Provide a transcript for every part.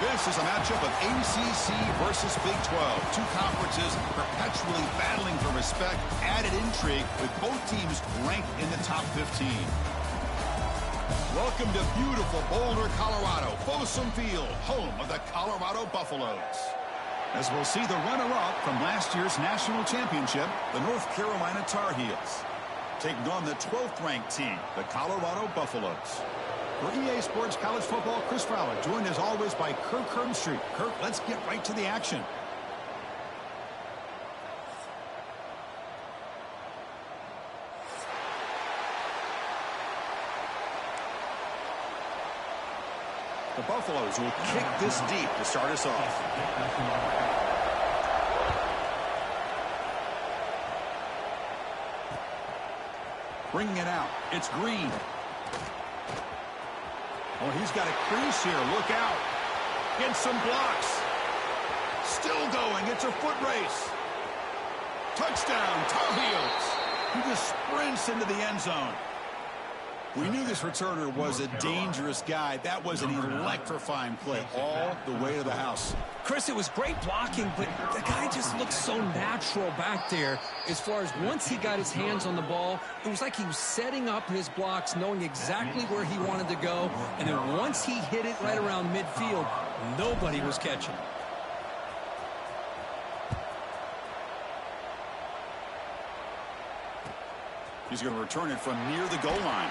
This is a matchup of ACC versus Big 12. Two conferences perpetually battling for respect. Added intrigue with both teams ranked in the top 15. Welcome to beautiful Boulder, Colorado. Folsom Field, home of the Colorado Buffaloes. As we'll see the runner-up from last year's national championship, the North Carolina Tar Heels, taking on the 12th-ranked team, the Colorado Buffaloes. For EA Sports College Football, Chris Fowler, joined as always by Kirk Herbstreit. Kirk, let's get right to the action. The Buffaloes will kick this deep to start us off. Bringing it out. It's Green. Oh, he's got a crease here. Look out. Gets some blocks. Still going. It's a foot race. Touchdown, Tar Heels. He just sprints into the end zone. We knew this returner was a dangerous guy. That was an electrifying play all the way to the house. Chris, it was great blocking, but the guy just looked so natural back there. As far as once he got his hands on the ball, it was like he was setting up his blocks, knowing exactly where he wanted to go. And then once he hit it right around midfield, nobody was catching. He's going to return it from near the goal line.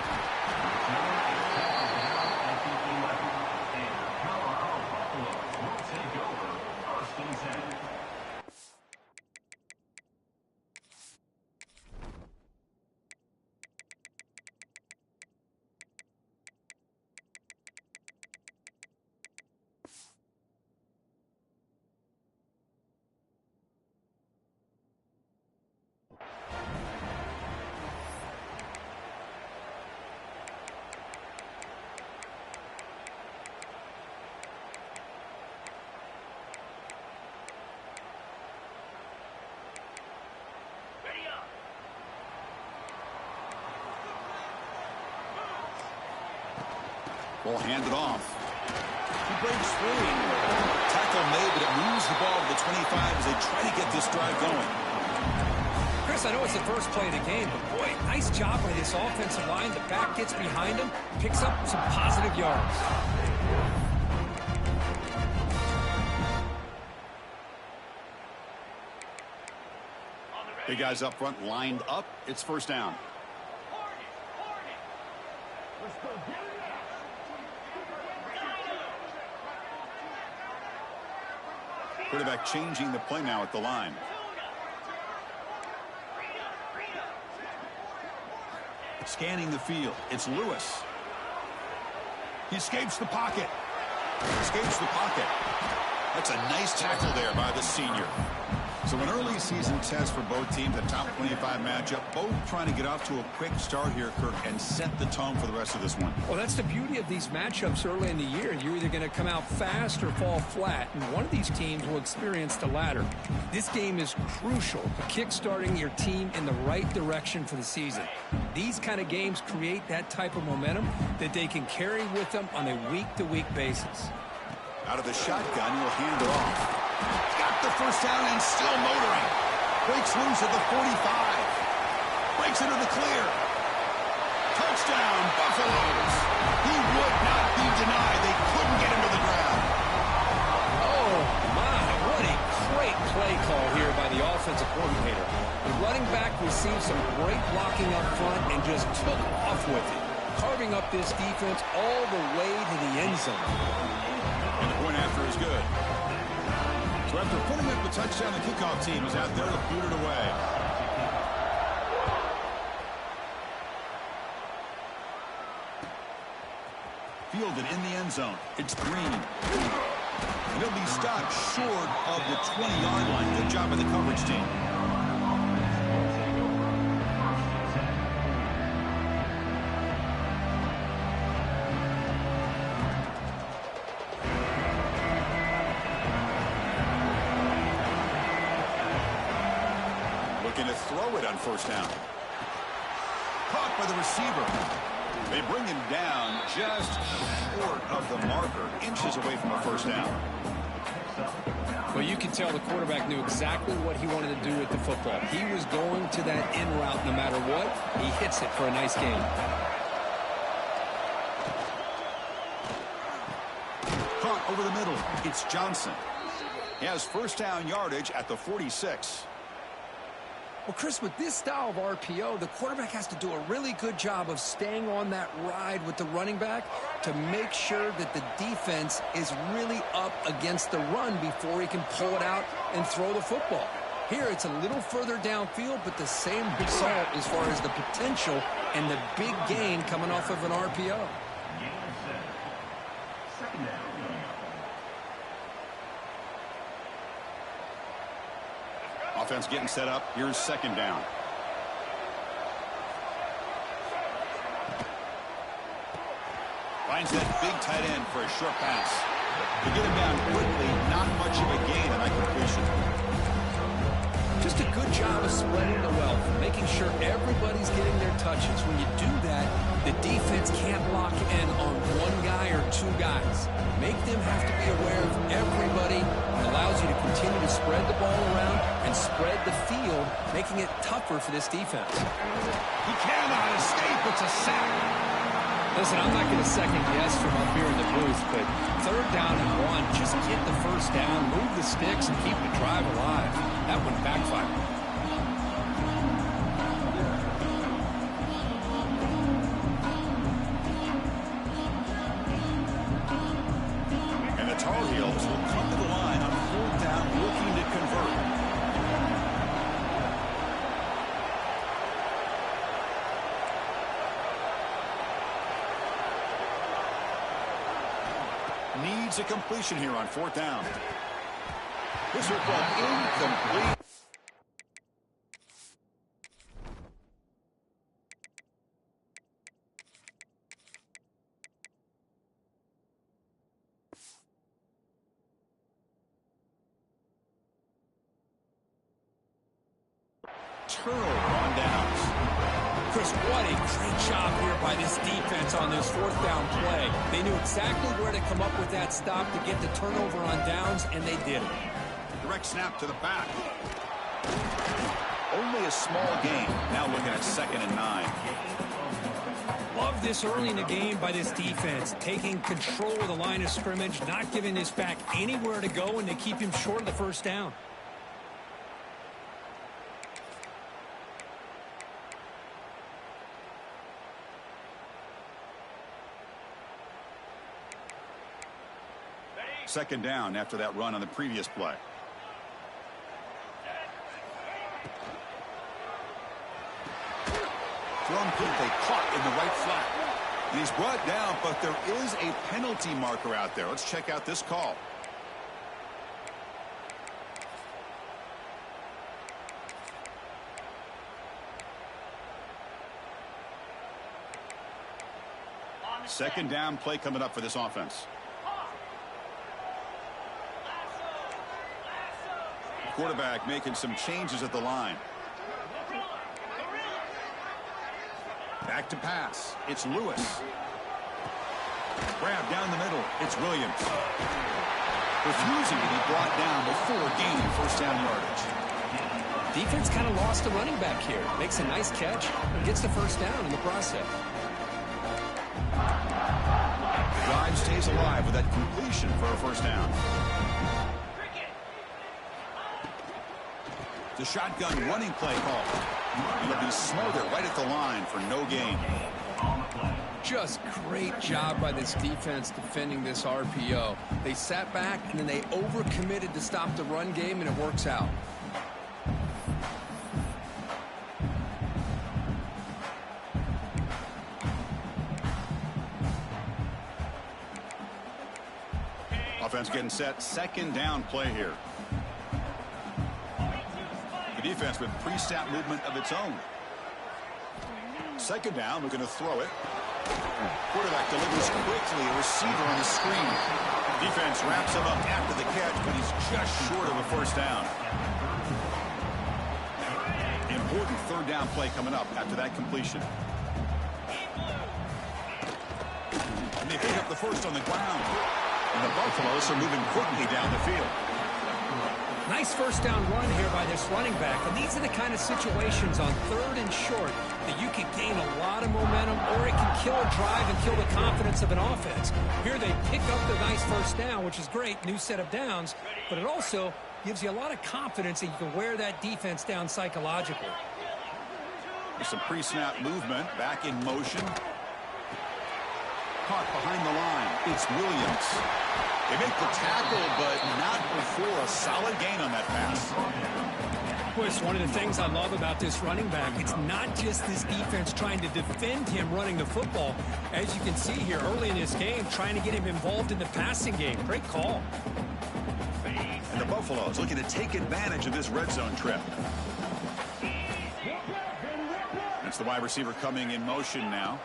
Ball handed off. He breaks free. Tackle made, but it moves the ball to the 25 as they try to get this drive going. Chris, I know it's the first play of the game, but boy, nice job by this offensive line. The back gets behind him, picks up some positive yards. The guys up front lined up. It's first down. Quarterback changing the play now at the line. Scanning the field. It's Lewis. He escapes the pocket. Escapes the pocket. That's a nice tackle there by the senior. So an early season test for both teams, a top 25 matchup. Both trying to get off to a quick start here, Kirk, and set the tone for the rest of this one. Well, that's the beauty of these matchups early in the year. You're either going to come out fast or fall flat, and one of these teams will experience the latter. This game is crucial to kick-starting your team in the right direction for the season. These kind of games create that type of momentum that they can carry with them on a week-to-week basis. Out of the shotgun, he'll hand it off. Got the first down and still motoring. Breaks loose at the 45. Breaks into the clear. Touchdown, Buffaloes. He would not be denied. They couldn't get him to the ground. Oh, my. What a great play call here by the offensive coordinator. The running back received some great blocking up front and just took off with it, carving up this defense all the way to the end zone. And the point after is good. So after putting up the touchdown, the kickoff team is out there to boot it away. Fielded in the end zone. It's Green. And he'll be stopped short of the 20-yard line. Good job by the coverage team. Looking to throw it on first down. Caught by the receiver. They bring him down just short of the marker, inches away from a first down. Well, you can tell the quarterback knew exactly what he wanted to do with the football. He was going to that in route no matter what. He hits it for a nice gain. Caught over the middle. It's Johnson. He has first down yardage at the 46. Well, Chris, with this style of RPO, the quarterback has to do a really good job of staying on that ride with the running back to make sure that the defense is really up against the run before he can pull it out and throw the football. Here, it's a little further downfield, but the same result as far as the potential and the big gain coming off of an RPO. Offense getting set up. Here's second down. Finds that big tight end for a short pass. To get him down quickly, not much of a gain on that completion. Just a good job of spreading the wealth, making sure everybody's getting their touches. When you do that, the defense can't lock in on one guy or two guys. Make them have to be aware of everybody. It allows you to continue to spread the ball around and spread the field, making it tougher for this defense. He cannot escape. It's a sack. Listen, I'm not going to second guess from up here in the booth, but third down and 1, just get the first down, move the sticks, and keep the drive alive. That one backfired. And the Tar Heels will come to the line on fourth down, looking to convert. Needs a completion here on fourth down. This will fall incomplete. Turnover on downs. Chris, what a great job here by this defense on this fourth down play. They knew exactly where to come up with that stop to get the turnover on downs, and they did it. Direct snap to the back. Only a small gain. Now looking at 2nd and 9. Love this early in the game by this defense, taking control of the line of scrimmage, not giving this back anywhere to go, and to keep him short of the first down. Second down after that run on the previous play. Thrown quickly, caught in the right flat. And he's brought down, but there is a penalty marker out there. Let's check out this call. Second down play coming up for this offense. Quarterback making some changes at the line. Back to pass. It's Lewis. Grab down the middle. It's Williams. Refusing to be brought down before gaining first down yardage. Defense kind of lost the running back here. Makes a nice catch and gets the first down in the process. The drive stays alive with that completion for a first down. The shotgun running play call. It'll be smothered right at the line for no gain. Just great job by this defense defending this RPO. They sat back and then they overcommitted to stop the run game, and it works out. Offense getting set. Second down play here. The defense with pre-snap movement of its own. Second down, we're going to throw it. Quarterback delivers quickly, a receiver on the screen. Defense wraps him up after the catch, but he's just short of a first down. Important third down play coming up after that completion. And they pick up the first on the ground. And the Buffaloes are moving quickly down the field. Nice first down run here by this running back. And these are the kind of situations on 3rd and short that you can gain a lot of momentum, or it can kill a drive and kill the confidence of an offense. Here they pick up the nice first down, which is great, new set of downs, but it also gives you a lot of confidence that you can wear that defense down psychologically. There's some pre-snap movement, back in motion. Caught behind the line. It's Williams. They make the tackle, but not before a solid gain on that pass. Boy, it's one of the things I love about this running back. It's not just this defense trying to defend him running the football. As you can see here early in this game, trying to get him involved in the passing game. Great call. And the Buffaloes looking to take advantage of this red zone trip. That's the wide receiver coming in motion now.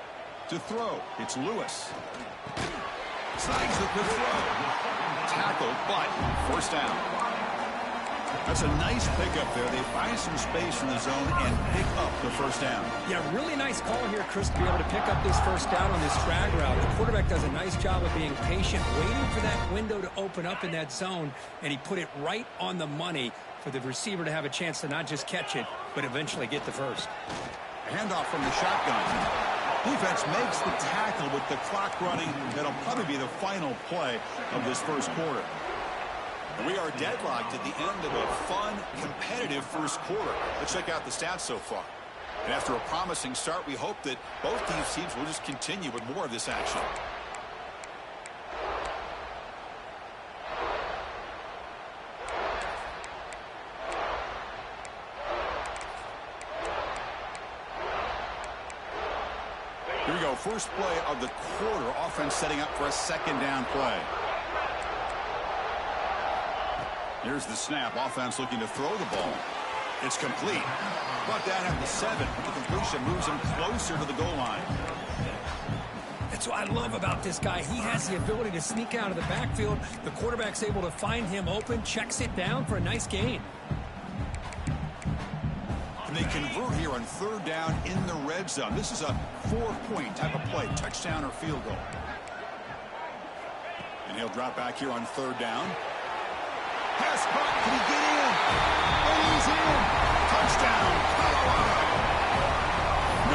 To throw, it's Lewis. Slides the good throw. Tackled, but first down. That's a nice pickup there. They find some space in the zone and pick up the first down. Yeah, really nice call here, Chris, to be able to pick up this first down on this drag route. The quarterback does a nice job of being patient, waiting for that window to open up in that zone, and he put it right on the money for the receiver to have a chance to not just catch it, but eventually get the first. Handoff from the shotgun. Defense makes the tackle with the clock running. That'll probably be the final play of this first quarter. And we are deadlocked at the end of a fun, competitive first quarter. Let's check out the stats so far. And after a promising start, we hope that both these teams will just continue with more of this action. Here we go, first play of the quarter. Offense setting up for a second down play. Here's the snap. Offense looking to throw the ball. It's complete. Brought down at the 7. The completion moves him closer to the goal line. That's what I love about this guy. He has the ability to sneak out of the backfield. The quarterback's able to find him open, checks it down for a nice gain. And they convert here on 3rd down in the red zone. This is a 4-point type of play, touchdown or field goal. And he'll drop back here on 3rd down. Pass caught. Can he get in? And he's in. Touchdown, Colorado.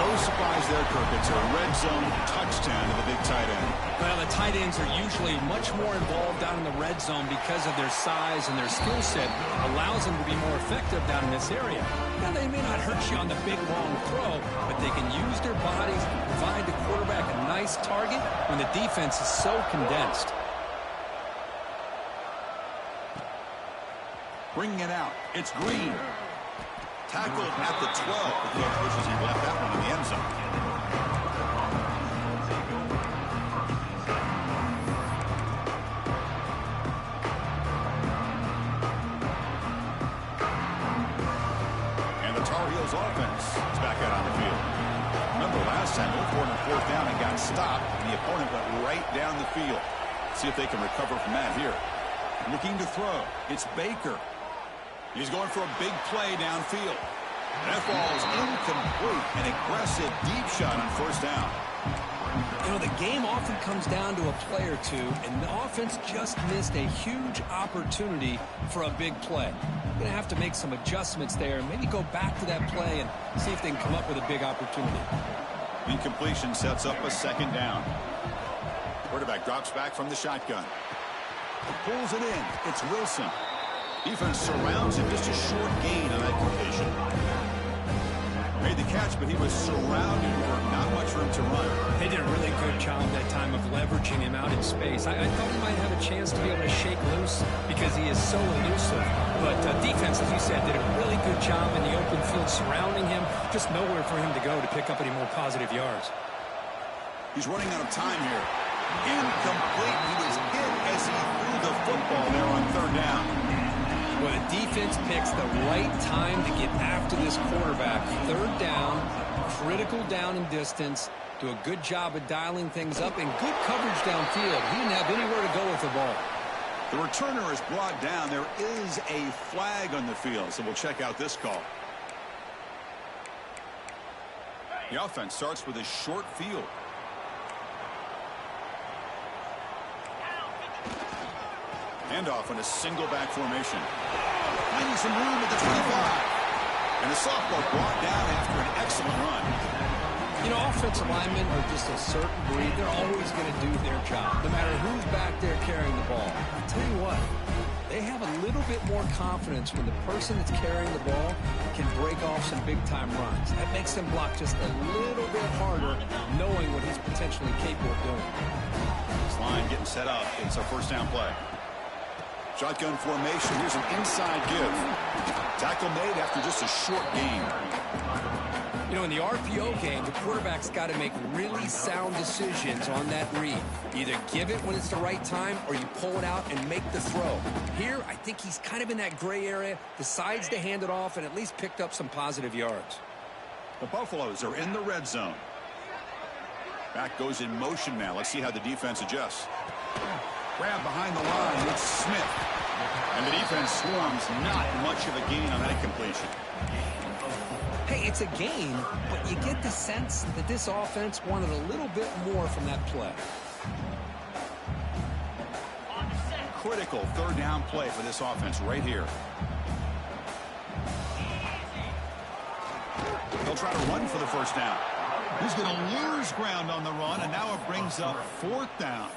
No surprise there, Kirk. It's a red zone touchdown to the big tight end. Well, the tight ends are usually much more involved down in the red zone because of their size and their skill set. Allows them to be more effective down in this area. Now, they may not hurt you on the big, long throw, but they can use their bodies to provide the quarterback a nice target when the defense is so condensed. Bringing it out. It's Green. Tackled at the 12. The coach wishes he left that one in the end zone. And the Tar Heels offense is back out on the field. Remember last time, they were on 4th down and got stopped, and the opponent went right down the field. See if they can recover from that here. Looking to throw. It's Baker. He's going for a big play downfield. That ball is incomplete. An aggressive deep shot on 1st down. You know, the game often comes down to a play or two, and the offense just missed a huge opportunity for a big play. Going to have to make some adjustments there and maybe go back to that play and see if they can come up with a big opportunity. Incompletion sets up a 2nd down. Quarterback drops back from the shotgun. Pulls it in. It's Wilson. Defense surrounds him. Just a short gain on that completion. Made the catch, but he was surrounded for not much room to run. They did a really good job that time of leveraging him out in space. I thought he might have a chance to be able to shake loose because he is so elusive. But defense, as you said, did a really good job in the open field surrounding him. Just nowhere for him to go to pick up any more positive yards. He's running out of time here. Incomplete. He was hit as he threw the football there on 3rd down. Well, the defense picks the right time to get after this quarterback. 3rd down, critical down and distance. Do a good job of dialing things up and good coverage downfield. He didn't have anywhere to go with the ball. The returner is brought down. There is a flag on the field, so we'll check out this call. The offense starts with a short field. Handoff in a single back formation. Finding some room at the 25. And the sophomore brought down after an excellent run. You know, offensive linemen are just a certain breed. They're always going to do their job, no matter who's back there carrying the ball. I'll tell you what, they have a little bit more confidence when the person that's carrying the ball can break off some big-time runs. That makes them block just a little bit harder, knowing what he's potentially capable of doing. This line getting set up. It's a first down play. Shotgun formation. Here's an inside give. Tackle made after just a short gain. You know, in the RPO game, the quarterback's got to make really sound decisions on that read. Either give it when it's the right time or you pull it out and make the throw. Here, I think he's kind of in that gray area, decides to hand it off and at least picked up some positive yards. The Buffaloes are in the red zone. Back goes in motion now. Let's see how the defense adjusts. Grab behind the line. It's Smith. And the defense swarms. Not much of a gain on that completion. Hey, it's a gain, but you get the sense that this offense wanted a little bit more from that play. Critical third down play for this offense right here. They'll try to run for the first down. He's going to lose ground on the run, and now it brings up fourth down.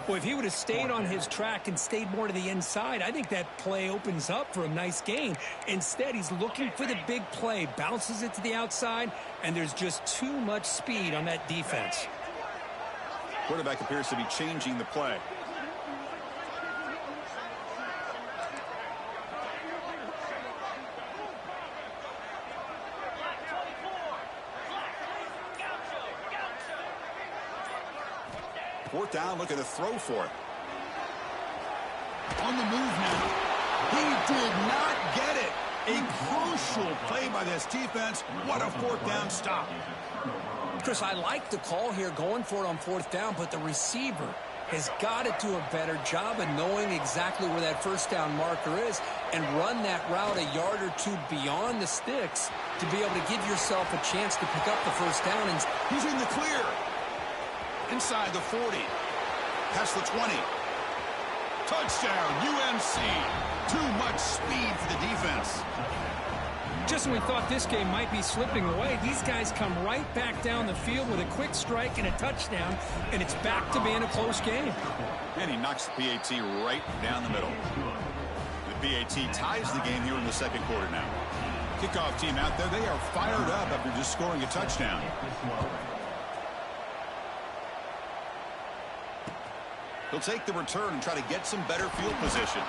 Well, if he would have stayed on his track and stayed more to the inside, I think that play opens up for a nice gain. Instead, he's looking for the big play, bounces it to the outside, and there's just too much speed on that defense. Quarterback appears to be changing the play. Fourth down, looking to throw for it. On the move now. He did not get it. A crucial play by this defense. What a fourth down stop. Chris, I like the call here going for it on fourth down, but the receiver has got to do a better job of knowing exactly where that first down marker is and run that route a yard or two beyond the sticks to be able to give yourself a chance to pick up the first down. And he's in the clear. Inside the 40. Past the 20. Touchdown, UNC. Too much speed for the defense. Just when we thought this game might be slipping away, these guys come right back down the field with a quick strike and a touchdown, and it's back to being a close game. And he knocks the PAT right down the middle. The PAT ties the game here in the second quarter now. Kickoff team out there, they are fired up after just scoring a touchdown. He'll take the return and try to get some better field position.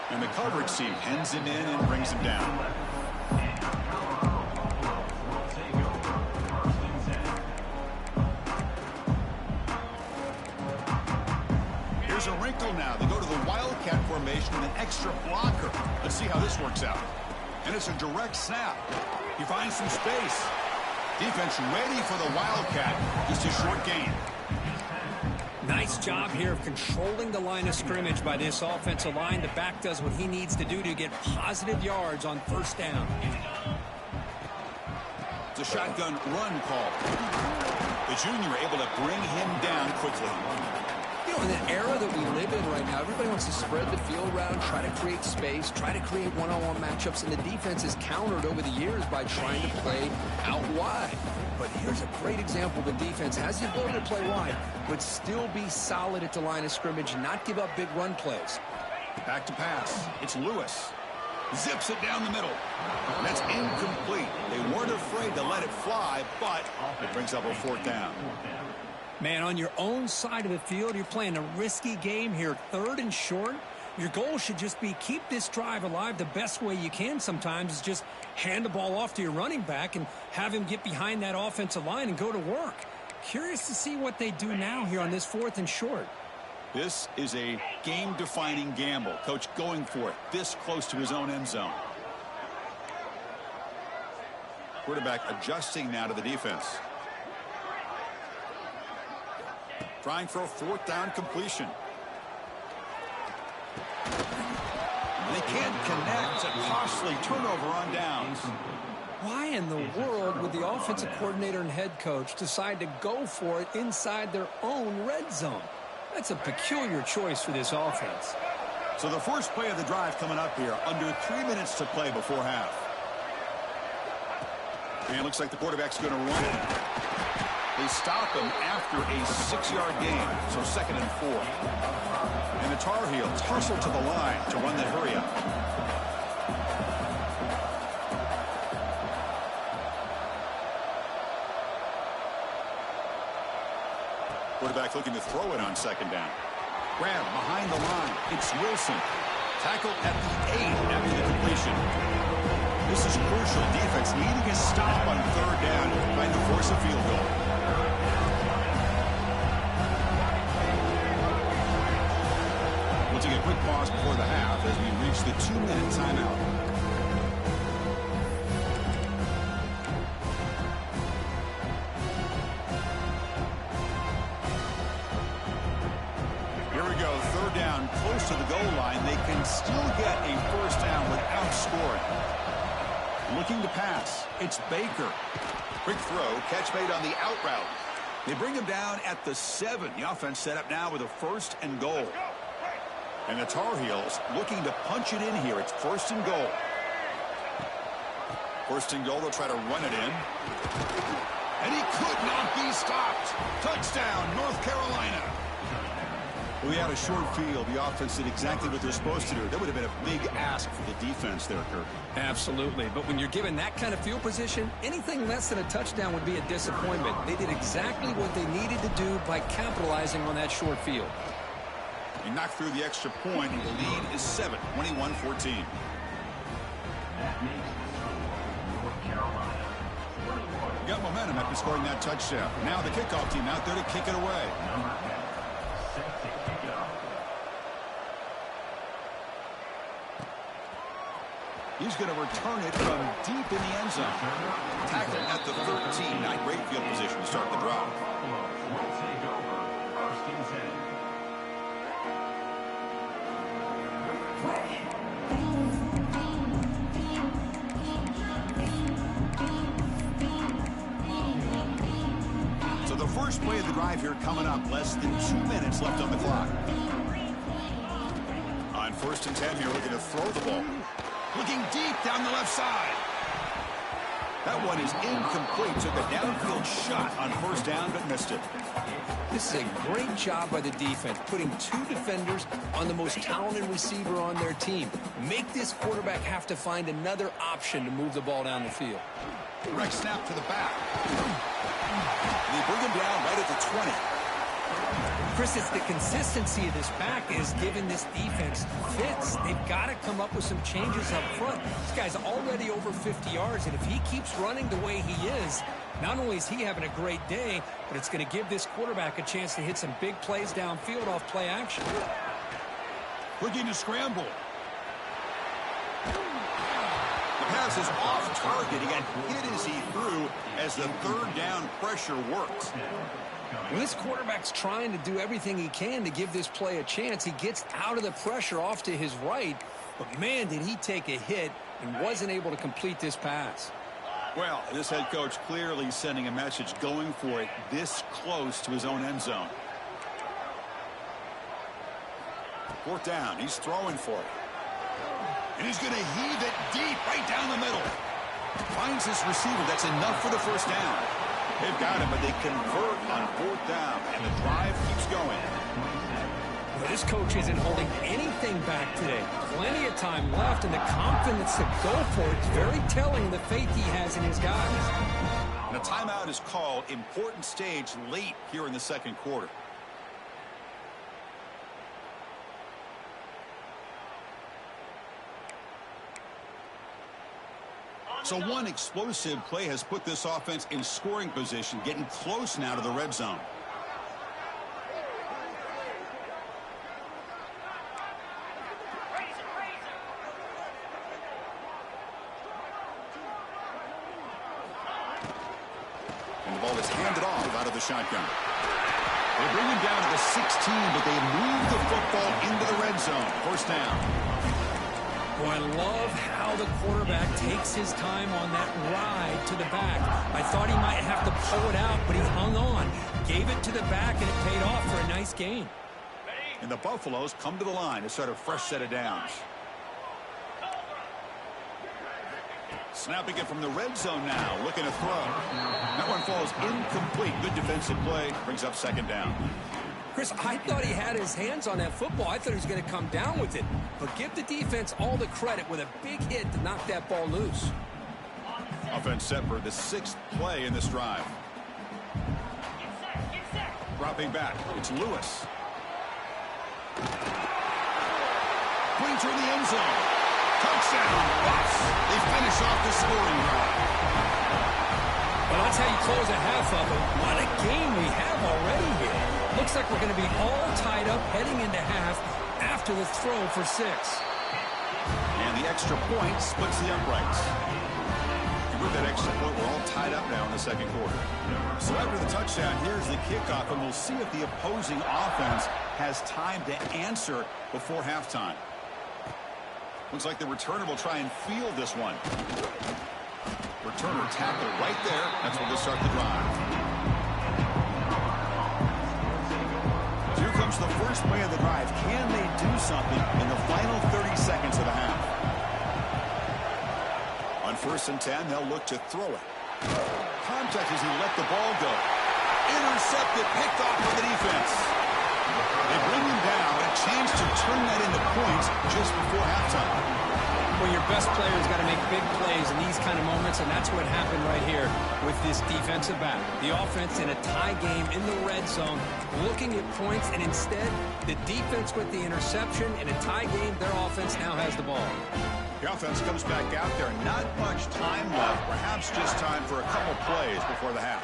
And the coverage team pens him in and brings him down. Here's a wrinkle now. They go to the Wildcat formation with an extra blocker. Let's see how this works out. And it's a direct snap. He finds some space. Defense ready for the Wildcat. Just a short gain. Nice job here of controlling the line of scrimmage by this offensive line. The back does what he needs to do to get positive yards on first down. It's a shotgun run call. The junior able to bring him down quickly. You know, in the era that we live in right now, everybody wants to spread the field around, try to create space, try to create one-on-one matchups, and the defense is countered over the years by trying to play out wide. But here's a great example. The defense has the ability to play wide, but still be solid at the line of scrimmage, not give up big run plays. Back to pass. It's Lewis. Zips it down the middle. That's incomplete. They weren't afraid to let it fly, but it brings up a fourth down. Man, on your own side of the field, you're playing a risky game here, third and short. Your goal should just be keep this drive alive the best way you can sometimes is just hand the ball off to your running back and have him get behind that offensive line and go to work. Curious to see what they do now here on this fourth and short. This is a game-defining gamble. Coach going for it this close to his own end zone. Quarterback adjusting now to the defense. Trying for a fourth down completion. They can't connect. It's a costly turnover on downs. Why in the world would the offensive coordinator and head coach decide to go for it inside their own red zone? That's a peculiar choice for this offense. So the first play of the drive coming up here, under 3 minutes to play before half. And it looks like the quarterback's going to run it. They stop him after a 6-yard gain, so 2nd and 4. And the Tar Heels hustle to the line to run that hurry up. Quarterback looking to throw it on 2nd down. Grab behind the line. It's Wilson. Tackled at the 8 after the completion. This is crucial. Defense needing a stop on 3rd down, trying to force a field goal. We'll take a quick pause before the half as we reach the 2-minute timeout. Close to the goal line, they can still get a 1st down without scoring. Looking to pass. It's Baker. Quick throw. Catch made on the out route. They bring him down at the 7. The offense set up now with a 1st and goal. And the Tar Heels looking to punch it in here. It's 1st and goal. 1st and goal. They'll try to run it in. And he could not be stopped. Touchdown, North Carolina. We had a short field. The offense did exactly what they're supposed to do. That would have been a big ask for the defense there, Kirk. Absolutely. But when you're given that kind of field position, anything less than a touchdown would be a disappointment. They did exactly what they needed to do by capitalizing on that short field. He knocked through the extra point. The lead is 7, 21-14. Got momentum after scoring that touchdown. Now the kickoff team out there to kick it away. He's going to return it from deep in the end zone. Tackled at the 13. Not great field position to start the drive. So the first play of the drive here coming up. Less than 2 minutes left on the clock. On 1st and 10 here, looking to throw the ball. Looking deep down the left side. That one is incomplete. Took a downfield shot on 1st down, but missed it. This is a great job by the defense, putting 2 defenders on the most talented receiver on their team. Make this quarterback have to find another option to move the ball down the field. Direct snap to the back. They bring him down right at the 20. Chris, it's the consistency of this back is giving this defense fits. They've got to come up with some changes up front. This guy's already over 50 yards, and if he keeps running the way he is, not only is he having a great day, but it's going to give this quarterback a chance to hit some big plays downfield off play action. Looking to scramble. The pass is off target. He got hit as he threw as the 3rd down pressure worked. When this quarterback's trying to do everything he can to give this play a chance, he gets out of the pressure off to his right. But, man, did he take a hit and wasn't able to complete this pass. Well, this head coach clearly sending a message, going for it this close to his own end zone. 4th down. He's throwing for it. And he's going to heave it deep right down the middle. Finds his receiver. That's enough for the 1st down. They've got him, but they convert on 4th down, and the drive keeps going. Well, this coach isn't holding anything back today. Plenty of time left, and the confidence to go for it is very telling of the faith he has in his guys. And a timeout is called. Important stage late here in the 2nd quarter. So one explosive play has put this offense in scoring position, getting close now to the red zone. And the ball is handed off out of the shotgun. They bring him down to the 16, but they move the football into the red zone. 1st down. Well, I love how the quarterback takes his time on that ride to the back. I thought he might have to pull it out, but he hung on. Gave it to the back, and it paid off for a nice gain. And the Buffaloes come to the line to start a fresh set of downs. Snapping it from the red zone now, looking to throw. That one falls incomplete. Good defensive play, brings up second down. Chris, I thought he had his hands on that football. I thought he was going to come down with it. But give the defense all the credit with a big hit to knock that ball loose. Offense set for the 6th play in this drive. Dropping back, it's Lewis. Pointer in the end zone. Touchdown, Buffs. They finish off the scoring drive. Well, that's how you close a half of it. What a game we have already here. Looks like we're going to be all tied up heading into half after the throw for 6. And the extra point splits the uprights. With that extra point, we're all tied up now in the second quarter. So after the touchdown, here's the kickoff, and we'll see if the opposing offense has time to answer before halftime. Looks like the returner will try and field this one. Returner tackled right there. That's where they start the drive. Here comes the first play of the drive. Can they do something in the final 30 seconds of the half? On 1st and 10, they'll look to throw it. Contact as he let the ball go. Intercepted, picked off by the defense. They bring him down, a chance to turn that into points just before halftime. Well, your best player's got to make big plays in these kind of moments, and that's what happened right here with this defensive back. The offense in a tie game in the red zone, looking at points, and instead, the defense with the interception. In a tie game, their offense now has the ball. The offense comes back out there. Not much time left. Perhaps just time for a couple plays before the half.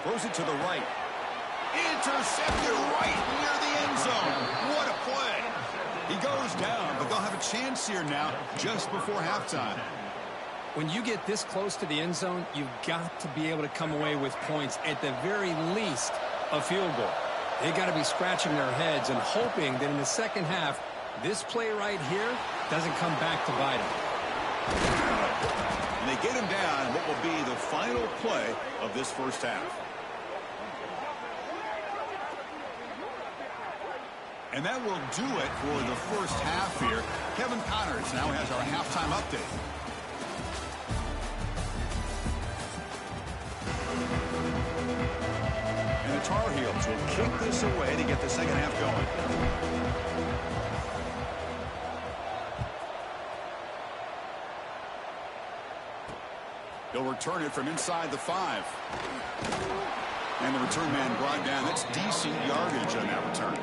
Throws it to the right. Intercepted right near the end zone. What a play. He goes down, but they'll have a chance here now just before halftime. When you get this close to the end zone, you've got to be able to come away with points, at the very least, a field goal. They got to be scratching their heads and hoping that in the second half, this play right here doesn't come back to bite them. And they get him down what will be the final play of this first half. And that will do it for the first half here. Kevin Connors now has our halftime update. And the Tar Heels will kick this away to get the second half going. They'll return it from inside the 5. And the return man brought down. That's decent yardage on that return.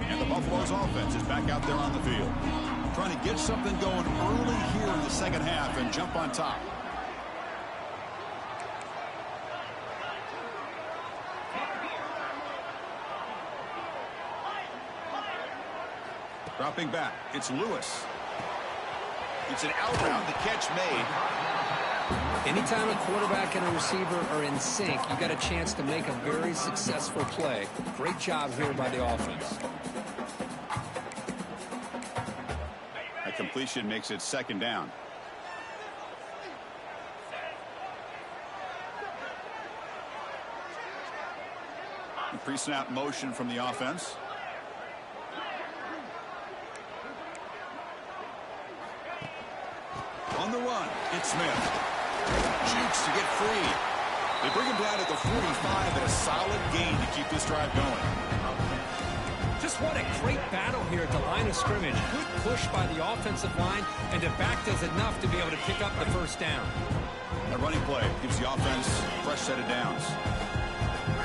And the Buffalo's offense is back out there on the field. Trying to get something going early here in the second half and jump on top. Dropping back, it's Lewis. It's an out route, the catch made. Anytime a quarterback and a receiver are in sync, you got a chance to make a very successful play. Great job here by the offense. A completion makes it second down. Pre-snap motion from the offense. On the run, it's Smith. Shoots to get free. They bring him down at the 45 and a solid gain to keep this drive going. Just what a great battle here at the line of scrimmage. Good push by the offensive line, and the back does enough to be able to pick up the first down. A running play gives the offense a fresh set of downs.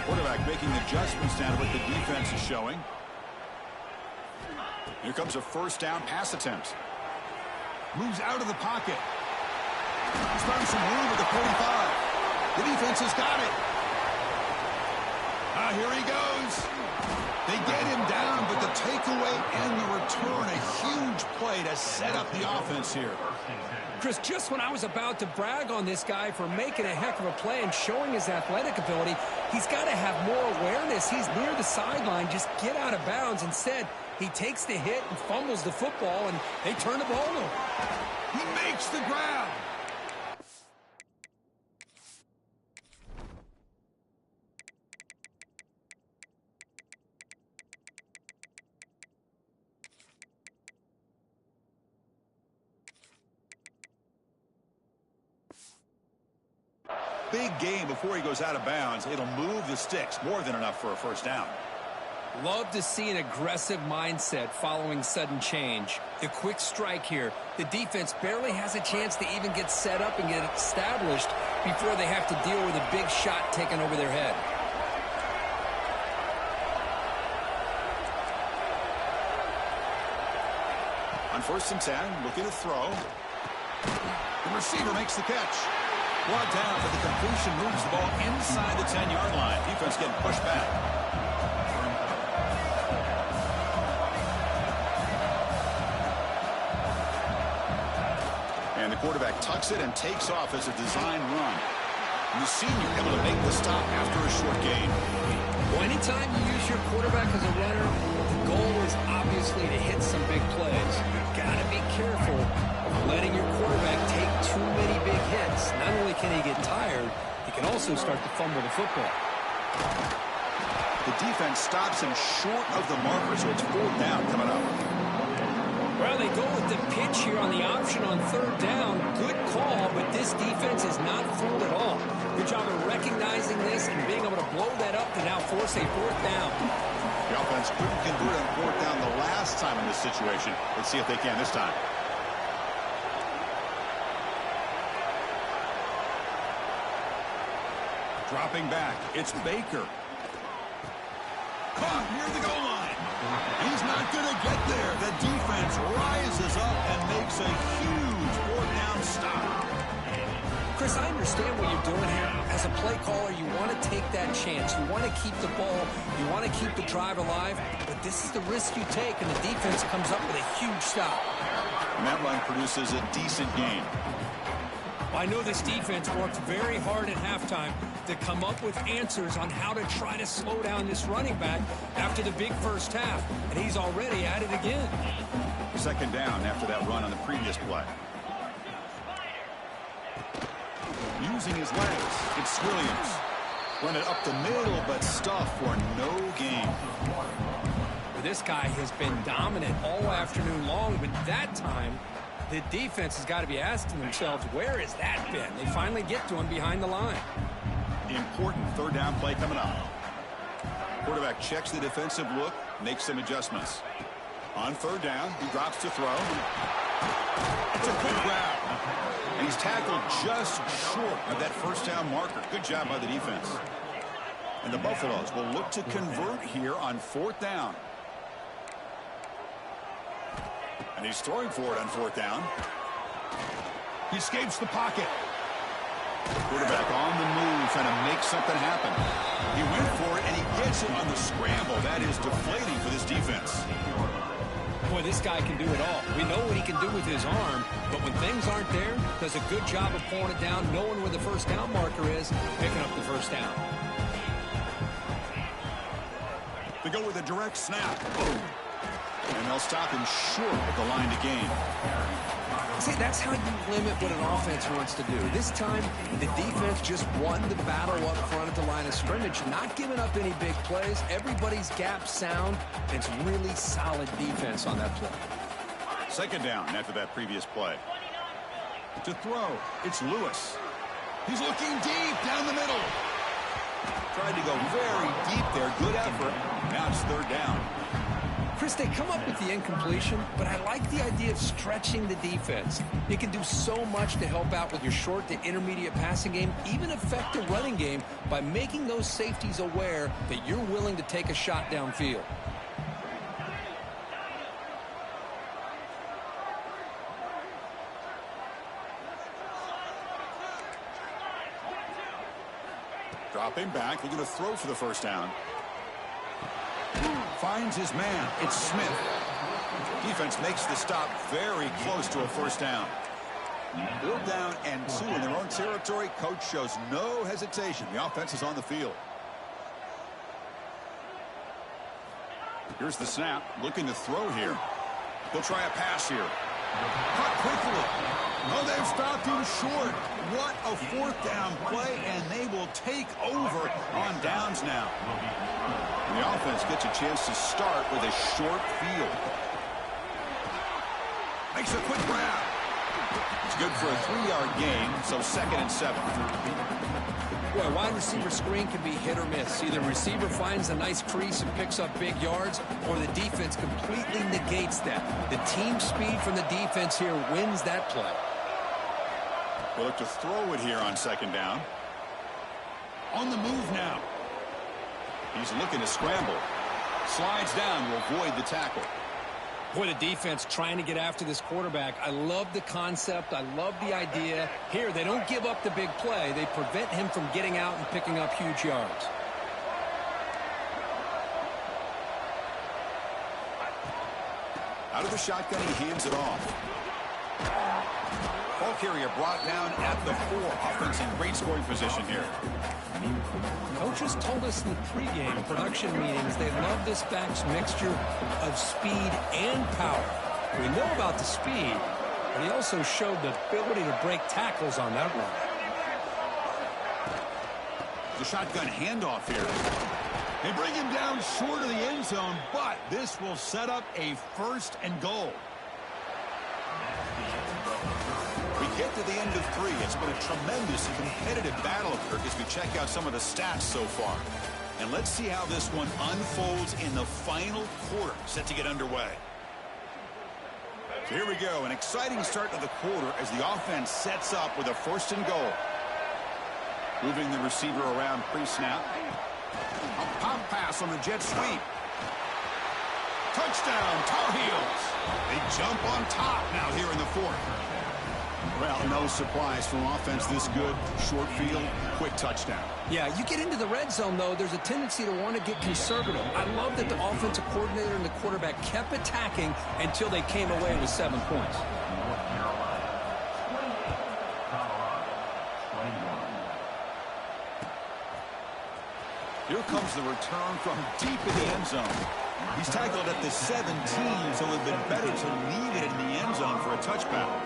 Quarterback making adjustments down to what the defense is showing. Here comes a first down pass attempt. Moves out of the pocket. He's found some room at the 45. The defense has got it. Here he goes. They get him down, but the takeaway and the return, a huge play to set up the offense here. Chris, just when I was about to brag on this guy for making a heck of a play and showing his athletic ability, he's got to have more awareness. He's near the sideline. Just get out of bounds. Instead, he takes the hit and fumbles the football, and they turn the ball over. He makes the grab. big gain before he goes out of bounds. It'll move the sticks more than enough for a first down. Love to see an aggressive mindset following sudden change. The quick strike here. The defense barely has a chance to even get set up and get established before they have to deal with a big shot taken over their head. On 1st and 10, looking to throw. The receiver makes the catch. Brought down, but the completion moves the ball inside the 10-yard line. Defense getting pushed back. And the quarterback tucks it and takes off as a design run. And the senior able to make the stop after a short gain. Well, anytime you use your quarterback as a runner, the goal is obviously to hit some big plays. You've got to be careful of letting your quarterback take too many big hits. Not only can he get tired, he can also start to fumble the football. The defense stops him short of the marker, so it's 4th down coming up. Well, they go with the pitch here on the option on 3rd down. Good call, but this defense is not fooled at all. Good job of recognizing this and being able to blow that up to now force a 4th down. The offense couldn't convert on 4th down the last time in this situation. Let's see if they can this time. Dropping back, it's Baker. Caught near the goal line. He's not going to get there. The defense rises up and makes a huge 4th down stop. Chris, I understand what you're doing here. As a play caller, you want to take that chance. You want to keep the ball. You want to keep the drive alive. But this is the risk you take, and the defense comes up with a huge stop. And that run produces a decent gain. I know this defense worked very hard at halftime to come up with answers on how to try to slow down this running back after the big first half. And he's already at it again. 2nd down after that run on the previous play. Using his legs, it's Williams. Run it up the middle, but stuff for no gain. This guy has been dominant all afternoon long, but that time, the defense has got to be asking themselves, where has that been? They finally get to him behind the line. Important 3rd down play coming up. Quarterback checks the defensive look, makes some adjustments. On 3rd down, he drops to throw. It's a quick grab. And he's tackled just short of that 1st down marker. Good job by the defense. And the Buffaloes will look to convert here on 4th down. And he's throwing for it on 4th down. He escapes the pocket. Quarterback on the move, trying to make something happen. He went for it, and he gets it on the scramble. That is deflating for this defense. Boy, this guy can do it all. We know what he can do with his arm, but when things aren't there, does a good job of pulling it down, knowing where the 1st down marker is, picking up the 1st down. They go with a direct snap. Boom. And they'll stop him short at the line to gain. See, that's how you limit what an offense wants to do. This time, the defense just won the battle up front at the line of scrimmage, not giving up any big plays. Everybody's gap sound. It's really solid defense on that play. 2nd down after that previous play. To throw, it's Lewis. He's looking deep down the middle. Tried to go very deep there. Good effort. Now it's 3rd down. Chris, they come up with the incompletion, but I like the idea of stretching the defense. You can do so much to help out with your short to intermediate passing game, even affect the running game by making those safeties aware that you're willing to take a shot downfield. Dropping back, looking to throw for the 1st down. Finds his man. It's Smith. Defense makes the stop very close to a 1st down. 4th down and 2 in their own territory. Coach shows no hesitation. The offense is on the field. Here's the snap. Looking to throw here. He'll try a pass here. Caught quickly. Oh, they've stopped him short. What a 4th down play, and they will take over on downs now. And the offense gets a chance to start with a short field. Makes a quick grab. It's good for a 3-yard gain, so 2nd and 7. Boy, wide receiver screen can be hit or miss. Either receiver finds a nice crease and picks up big yards, or the defense completely negates that. The team speed from the defense here wins that play. We'll look to throw it here on 2nd down. On the move now. He's looking to scramble. Slides down to avoid the tackle. Boy, the defense trying to get after this quarterback. I love the concept. I love the idea. Here, they don't give up the big play. They prevent him from getting out and picking up huge yards. Out of the shotgun, he hands it off. Ball carrier brought down at the 4. Offense in great scoring position here. Coaches told us in the pregame production meetings they love this back's mixture of speed and power. We know about the speed, but he also showed the ability to break tackles on that run. The shotgun handoff here. They bring him down short of the end zone, but this will set up a 1st and goal. We get to the end of 3. It's been a tremendous competitive battle, Kirk, as we check out some of the stats so far. And let's see how this one unfolds in the final quarter, set to get underway. So here we go, an exciting start to the quarter as the offense sets up with a 1st and goal. Moving the receiver around pre-snap. A pop pass on the jet sweep. Touchdown, Tar Heels. They jump on top now here in the 4th. Well, no surprise from offense this good. Short field, quick touchdown. Yeah, you get into the red zone, though, there's a tendency to want to get conservative. I love that the offensive coordinator and the quarterback kept attacking until they came away with 7 points. Here comes the return from deep in the end zone. He's tackled at the 17, so it would have been better to leave it in the end zone for a touchdown.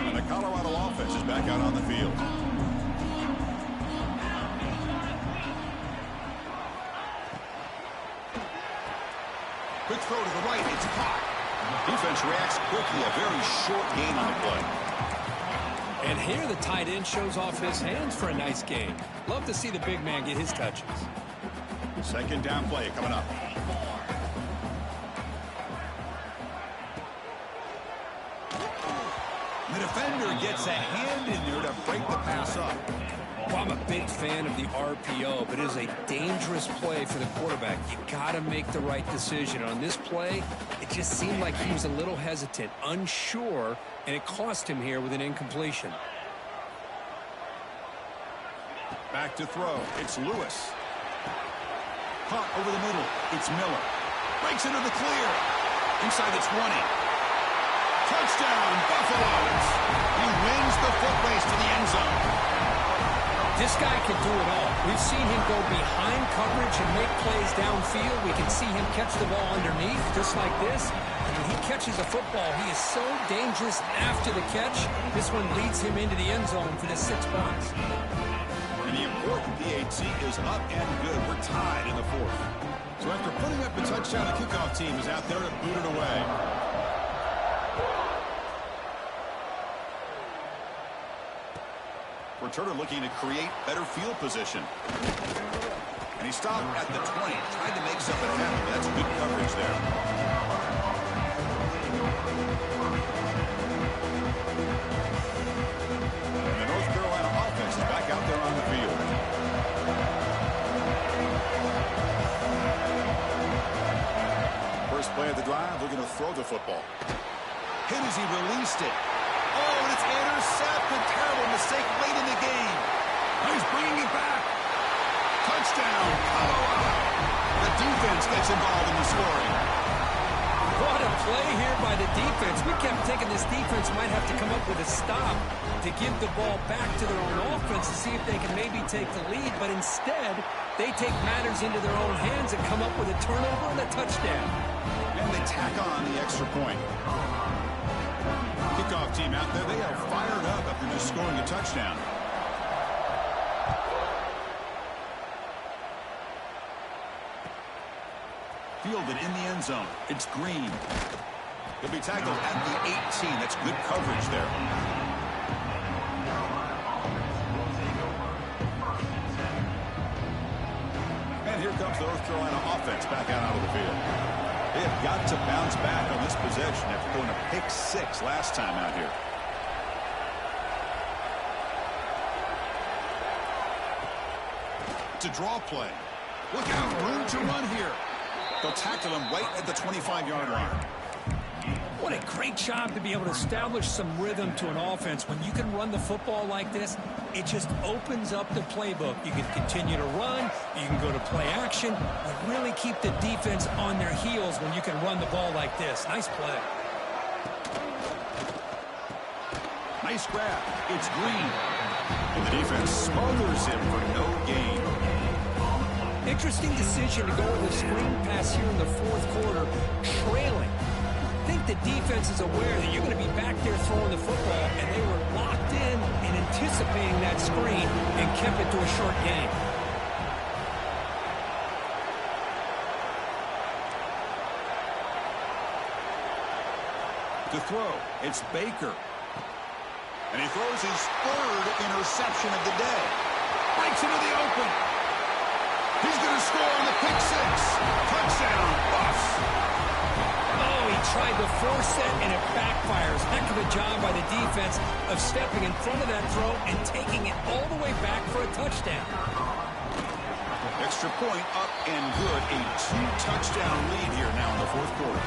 And the Colorado offense is back out on the field. Quick throw to the right. It's caught. Defense reacts quickly. A very short gain on the play. And here the tight end shows off his hands for a nice gain. Love to see the big man get his touches. 2nd down play coming up. The defender gets a hand in there to break the pass up. Well, I'm a big fan of the RPO, but it is a dangerous play for the quarterback. You got to make the right decision. On this play, it just seemed like he was a little hesitant, unsure, and it cost him here with an incompletion. Back to throw. It's Lewis. Caught over the middle. It's Miller. Breaks into the clear. Inside the 20. Touchdown, Buffaloes. He wins the foot race to the end zone. This guy can do it all. We've seen him go behind coverage and make plays downfield. We can see him catch the ball underneath, just like this. And when he catches a football, he is so dangerous after the catch. This one leads him into the end zone for the 6 points. And the important PAT is up and good. We're tied in the 4th. So after putting up a touchdown, the kickoff team is out there to boot it away. Returner looking to create better field position. And he stopped at the 20, tried to make something happen, but that's good coverage there. And the North Carolina offense is back out there on the field. First play of the drive, looking to throw the football. Hit as he released it. Oh, and it's intercepted. Terrible mistake late in the game. Now he's bringing it back. Touchdown, Colorado. The defense gets involved in the scoring. What a play here by the defense. We kept thinking this defense might have to come up with a stop to give the ball back to their own offense to see if they can maybe take the lead. But instead, they take matters into their own hands and come up with a turnover and a touchdown. And they tack on the extra point. kickoff team out there, they are fired up after just scoring a touchdown. Fielded in the end zone. It's Green. He'll be tackled at the 18. That's good coverage there. And here comes the North Carolina offense back out onto the field. They have got to bounce back on this possession after going to pick 6 last time out here. To draw play. Look out, room to run here. They'll tackle him right at the 25-yard line. What a great job to be able to establish some rhythm to an offense. When you can run the football like this, it just opens up the playbook. You can continue to run, you can go to play action, but really keep the defense on their heels when you can run the ball like this. Nice play. Nice grab. It's Green. And the defense smothers him for no gain. Interesting decision to go with a screen pass here in the fourth quarter, trailing. I think the defense is aware that you're going to be back there throwing the football, and they were locked in and anticipating that screen and kept it to a short gain. To throw, it's Baker. And he throws his 3rd interception of the day. Breaks into the open. He's going to score on the pick 6. Touchdown, Buffs. Oh, he tried to force it, and it backfires. Heck of a job by the defense of stepping in front of that throw and taking it all the way back for a touchdown. Extra point up and good. A 2-touchdown lead here now in the fourth quarter.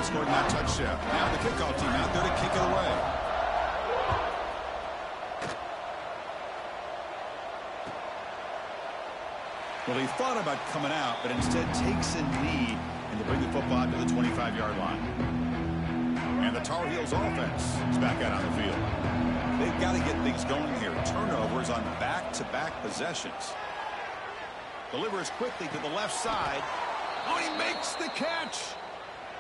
Scoring that touchdown. Now the kickoff team out there to kick it away. Well, he thought about coming out, but instead takes a knee and to bring the football out to the 25-yard line. And the Tar Heels offense is back out on the field. They've got to get things going here. Turnovers on back-to-back possessions. Delivers quickly to the left side. Oh, he makes the catch.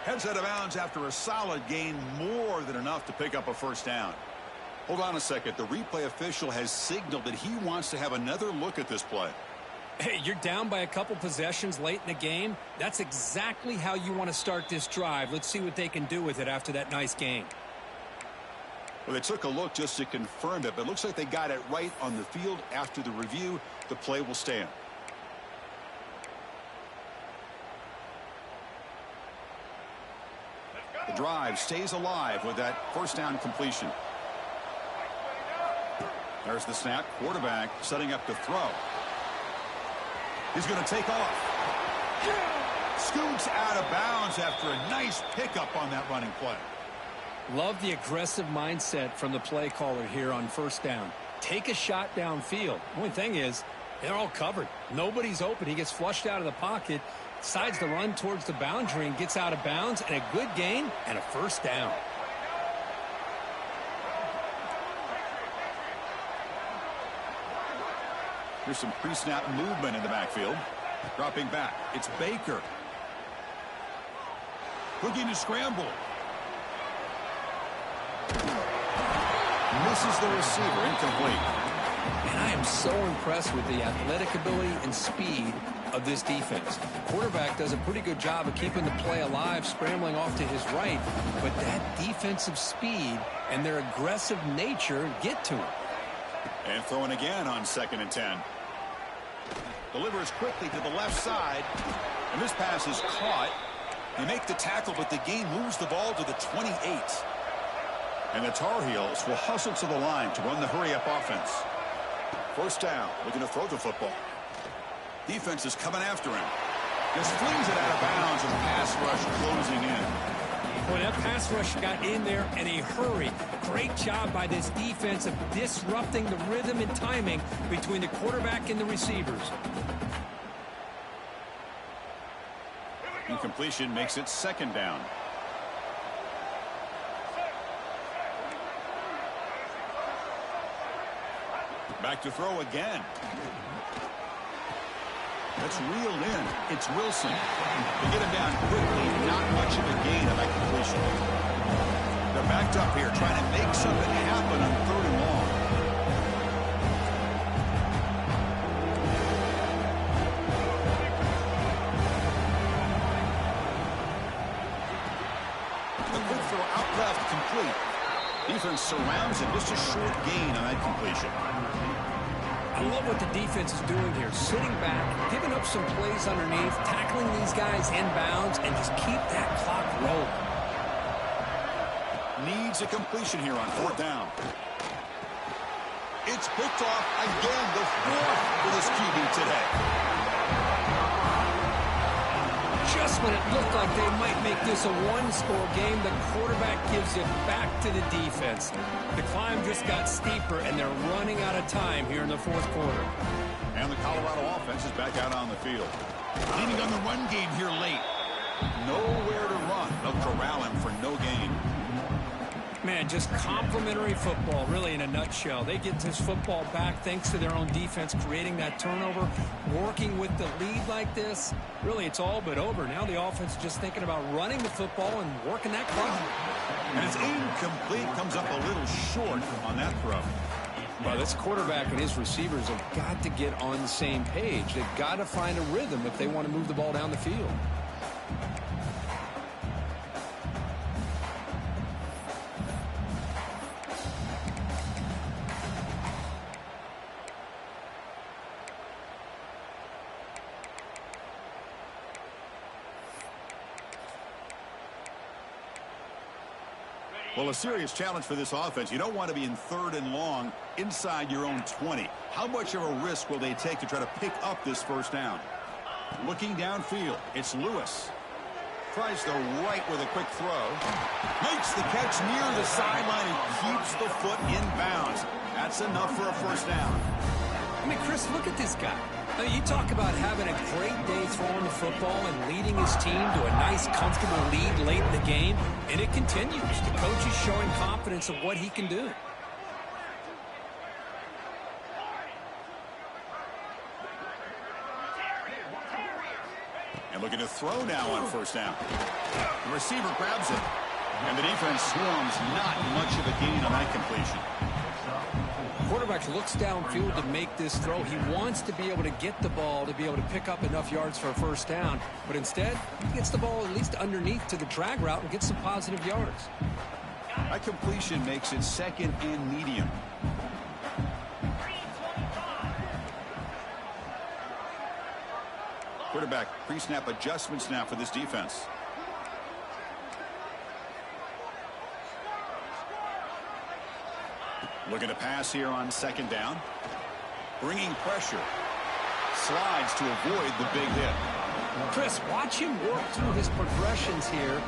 Heads out of bounds after a solid gain, more than enough to pick up a first down. Hold on a second. The replay official has signaled that he wants to have another look at this play. Hey, you're down by a couple possessions late in the game. That's exactly how you want to start this drive. Let's see what they can do with it after that nice gain. Well, they took a look just to confirm it, but it looks like they got it right on the field. After the review, the play will stand. The drive stays alive with that first down completion. There's the snap. Quarterback setting up to throw. He's going to take off. Scoots out of bounds after a nice pickup on that running play. Love the aggressive mindset from the play caller here on first down. Take a shot downfield. The only thing is, they're all covered. Nobody's open. He gets flushed out of the pocket. Decides to run towards the boundary and gets out of bounds, and a good gain and a first down. Here's some pre-snap movement in the backfield. Dropping back, it's Baker. Looking to scramble. Misses the receiver, incomplete. And I am so impressed with the athletic ability and speed of this defense. Quarterback does a pretty good job of keeping the play alive, scrambling off to his right, but that defensive speed and their aggressive nature get to him. And throwing again on 2nd and 10. Delivers quickly to the left side, and this pass is caught. They make the tackle, but the gain moves the ball to the 28. And the Tar Heels will hustle to the line to run the hurry-up offense. First down, looking to throw the football. Defense is coming after him. Just flings it out of bounds, and the pass rush closing in. Boy, that pass rush got in there in a hurry. Great job by this defense of disrupting the rhythm and timing between the quarterback and the receivers. Incompletion makes it 2nd down. Back to throw again. That's reeled in. It's Wilson. They get him down quickly. Not much of a gain on that completion. They're backed up here trying to make something happen on 3rd and long. The quick throw out left, complete. Defense surrounds it. Just a short gain on that completion. I love what the defense is doing here. Sitting back, giving up some plays underneath, tackling these guys inbounds, and just keep that clock rolling. Needs a completion here on 4th down. It's picked off again, the 4th for this QB today. Just when it looked like they might make this a one-score game, the quarterback gives it back to the defense. The climb just got steeper, and they're running out of time here in the 4th quarter. And the Colorado offense is back out on the field. Leaning on the run game here late. Nowhere to run. They'll corral him for no gain. Man, just complimentary football, really, in a nutshell. They get this football back thanks to their own defense, creating that turnover, working with the lead like this. Really, it's all but over. Now the offense is just thinking about running the football and working that clock. And it's incomplete. Comes up a little short on that throw. Well, this quarterback and his receivers have got to get on the same page. They've got to find a rhythm if they want to move the ball down the field. Well, a serious challenge for this offense. You don't want to be in 3rd and long inside your own 20. How much of a risk will they take to try to pick up this 1st down? Looking downfield, it's Lewis. Tries the right with a quick throw. Makes the catch near the sideline and keeps the foot in bounds. That's enough for a 1st down. I mean, Chris, look at this guy. I mean, you talk about having a great day throwing the football and leading his team to a nice, comfortable lead late in the game, and it continues. The coach is showing confidence of what he can do. And looking to throw now on 1st down. The receiver grabs it, and the defense swarms. Not much of a gain on that completion. Quarterback looks downfield to make this throw. He wants to be able to get the ball to be able to pick up enough yards for a 1st down. But instead, he gets the ball at least underneath to the drag route and gets some positive yards. That completion makes it 2nd and medium. Quarterback pre-snap adjustments now for this defense. Looking to pass here on 2nd down. Bringing pressure. Slides to avoid the big hit. Chris, watch him work through his progressions here.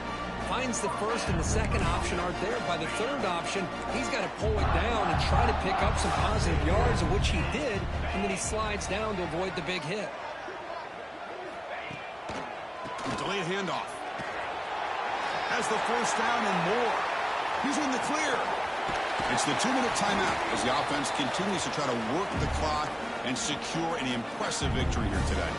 Finds the 1st and the 2nd option aren't there. By the 3rd option, he's got to pull it down and try to pick up some positive yards, of which he did, and then he slides down to avoid the big hit. Delayed handoff. Has the 1st down and more. He's in the clear. It's the 2-minute timeout as the offense continues to try to work the clock and secure an impressive victory here today.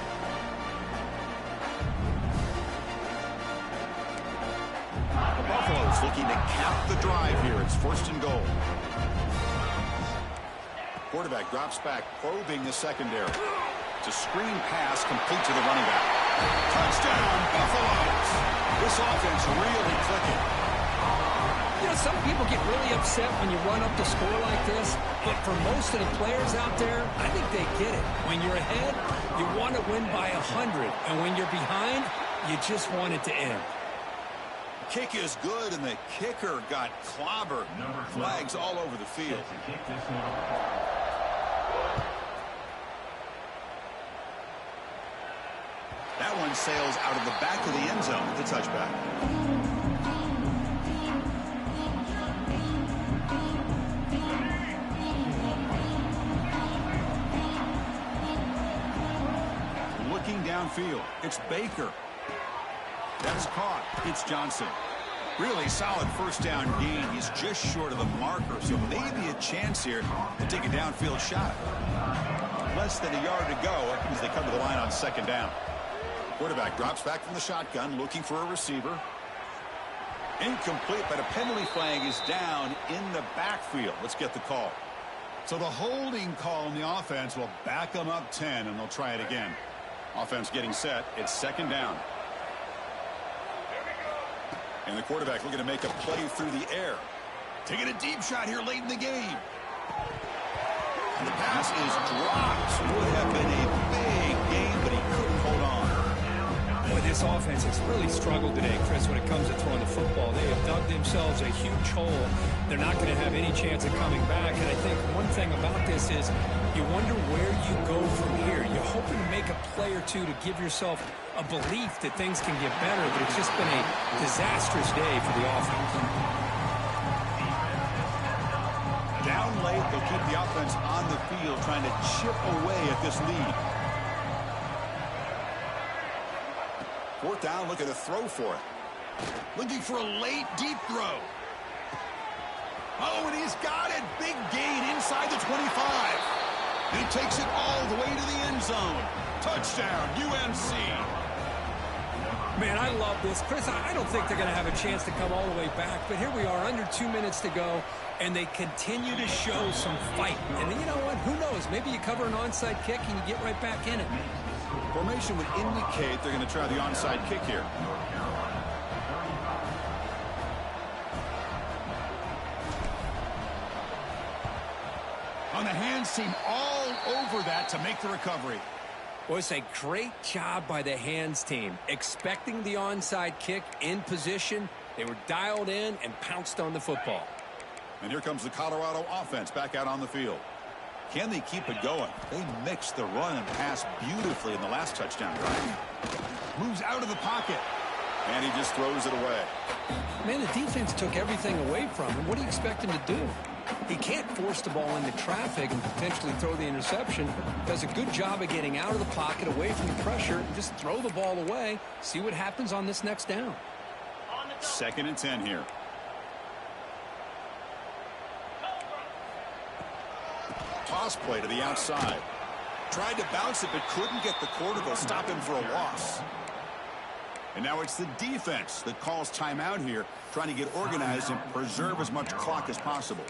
The Buffaloes looking to cap the drive here. It's 1st and goal. Quarterback drops back, probing the secondary. It's a screen pass complete to the running back. Touchdown, Buffaloes! This offense really clicking. You know, some people get really upset when you run up the score like this, but for most of the players out there, I think they get it. When you're ahead, you want to win by 100, and when you're behind, you just want it to end. Kick is good, and the kicker got clobbered. Flags all over the field. That one sails out of the back of the end zone with the touchback. Looking downfield, it's Baker. That's caught. It's Johnson. Really solid first down gain. He's just short of the marker, so maybe a chance here to take a downfield shot. Less than a yard to go as they come to the line on second down. Quarterback drops back from the shotgun, looking for a receiver. Incomplete, but a penalty flag is down in the backfield. Let's get the call. So the holding call on the offense will back them up 10, and they'll try it again. Offense getting set. It's second down. And the quarterback looking to make a play through the air. Taking a deep shot here late in the game. And the pass is dropped. Would have been a big game, but he couldn't hold on. Boy, this offense has really struggled today, Chris, when it comes to throwing the football. They have dug themselves a huge hole. They're not going to have any chance of coming back. And I think one thing about this is you wonder where you go from here. You're hoping to make a play or two to give yourself a belief that things can get better, but it's just been a disastrous day for the offense. Down late, they'll keep the offense on the field trying to chip away at this lead. Fourth down, looking to throw for it. Looking for a late, deep throw. Oh, and he's got it. Big gain inside the 25. And he takes it all the way to the end zone. Touchdown, UNC. Man, I love this. Chris, I don't think they're going to have a chance to come all the way back, but here we are, under 2 minutes to go, and they continue to show some fight. And you know what? Who knows? Maybe you cover an onside kick and you get right back in it. Formation would indicate they're going to try the onside kick here. On the hands team, all over that to make the recovery. Well, it's a great job by the hands team. Expecting the onside kick in position, they were dialed in and pounced on the football. And here comes the Colorado offense back out on the field. Can they keep it going? They mixed the run and pass beautifully in the last touchdown drive. Moves out of the pocket. And he just throws it away. Man, the defense took everything away from him. What do you expect him to do? He can't force the ball into traffic and potentially throw the interception. Does a good job of getting out of the pocket, away from the pressure, and just throw the ball away. See what happens on this next down. Second and 10 here. Toss play to the outside. Tried to bounce it, but couldn't get the quarter. They'll stop him for a loss. And now it's the defense that calls timeout here, trying to get organized and preserve as much clock as possible.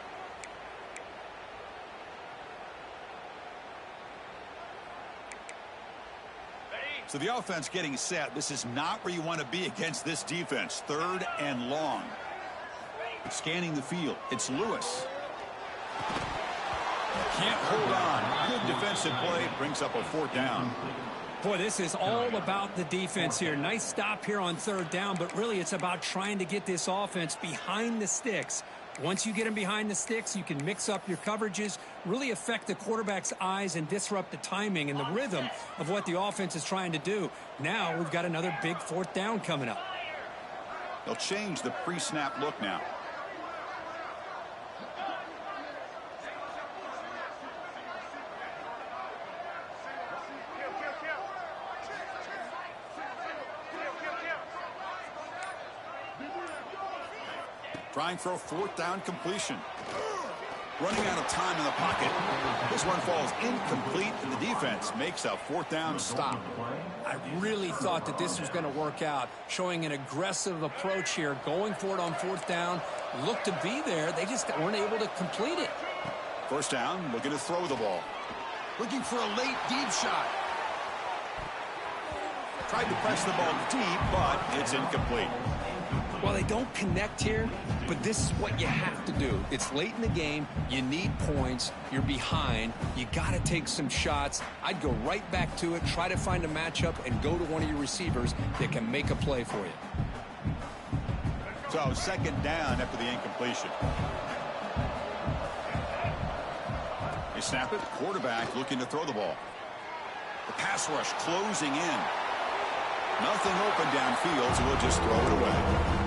So the offense getting set. This is not where you want to be against this defense. Third and long. Scanning the field. It's Lewis. Can't hold on. Good defensive play. Brings up a fourth down. Boy, this is all about the defense here. Nice stop here on third down, but really it's about trying to get this offense behind the sticks. Once you get them behind the sticks, you can mix up your coverages, really affect the quarterback's eyes and disrupt the timing and the rhythm of what the offense is trying to do. Now we've got another big fourth down coming up. They'll change the pre-snap look now. Trying for a fourth down completion. Running out of time in the pocket. This one falls incomplete, and the defense makes a fourth down stop. I really thought that this was going to work out, showing an aggressive approach here, going for it on fourth down. Looked to be there. They just weren't able to complete it. First down, looking to throw the ball. Looking for a late deep shot. Tried to press the ball deep, but it's incomplete. Well, they don't connect here, but this is what you have to do. It's late in the game. You need points. You're behind. You got to take some shots. I'd go right back to it, try to find a matchup, and go to one of your receivers that can make a play for you. So, second down after the incompletion. They snap it. Quarterback looking to throw the ball. The pass rush closing in. Nothing open downfield, so we'll just throw it away.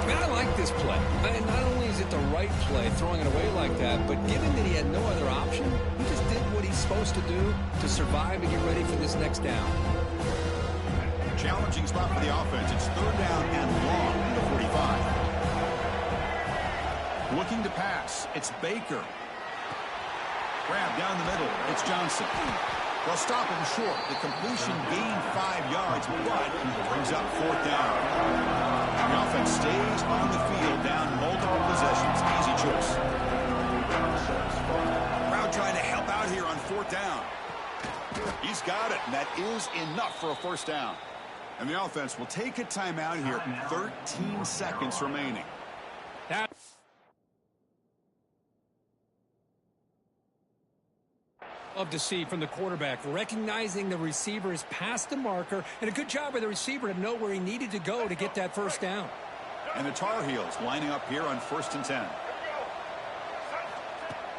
Man, I like this play. And not only is it the right play, throwing it away like that, but given that he had no other option, he just did what he's supposed to do to survive and get ready for this next down. Challenging spot for the offense. It's third down and long from the 45. Looking to pass. It's Baker. Grab down the middle. It's Johnson. They'll stop him short. The completion gained 5 yards, but brings up 4th down. The offense stays on the field down multiple possessions. Easy choice. Crowd trying to help out here on 4th down. He's got it, and that is enough for a 1st down. And the offense will take a timeout here. 13 seconds remaining. Love to see from the quarterback, recognizing the receiver is past the marker, and a good job by the receiver to know where he needed to go to get that 1st down. And the Tar Heels lining up here on 1st and 10.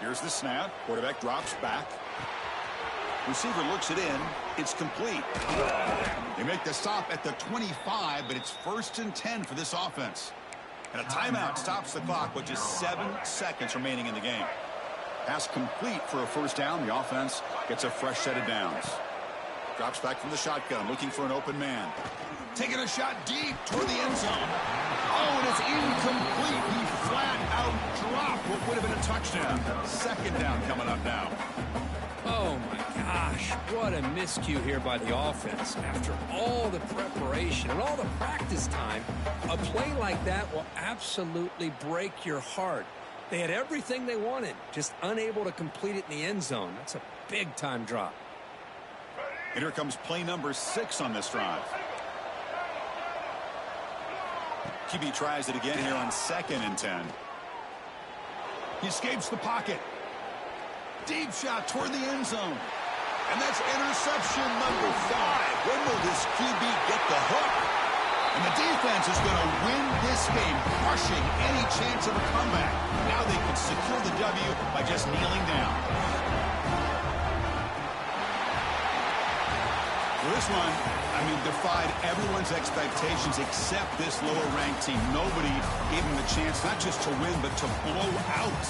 Here's the snap. Quarterback drops back. Receiver looks it in. It's complete. They make the stop at the 25, but it's 1st and 10 for this offense. And a timeout stops the clock with just 7 seconds remaining in the game. Pass complete for a 1st down. The offense gets a fresh set of downs. Drops back from the shotgun, looking for an open man. Taking a shot deep toward the end zone. Oh, and it's incomplete. He flat out dropped what would have been a touchdown. 2nd down coming up now. Oh, my gosh. What a miscue here by the offense. After all the preparation and all the practice time, a play like that will absolutely break your heart. They had everything they wanted, just unable to complete it in the end zone. That's a big-time drop. And here comes play number 6 on this drive. QB tries it again here on 2nd and 10. He escapes the pocket. Deep shot toward the end zone. And that's interception number 5. When will this QB get the hook? And the defense is going to win this game, crushing any chance of a comeback. Now they can secure the W by just kneeling down. For this one, I mean, defied everyone's expectations except this lower-ranked team. Nobody gave them the chance not just to win, but to blow out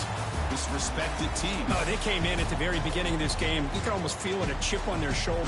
this respected team. Oh, they came in at the very beginning of this game. You could almost feel it, a chip on their shoulder.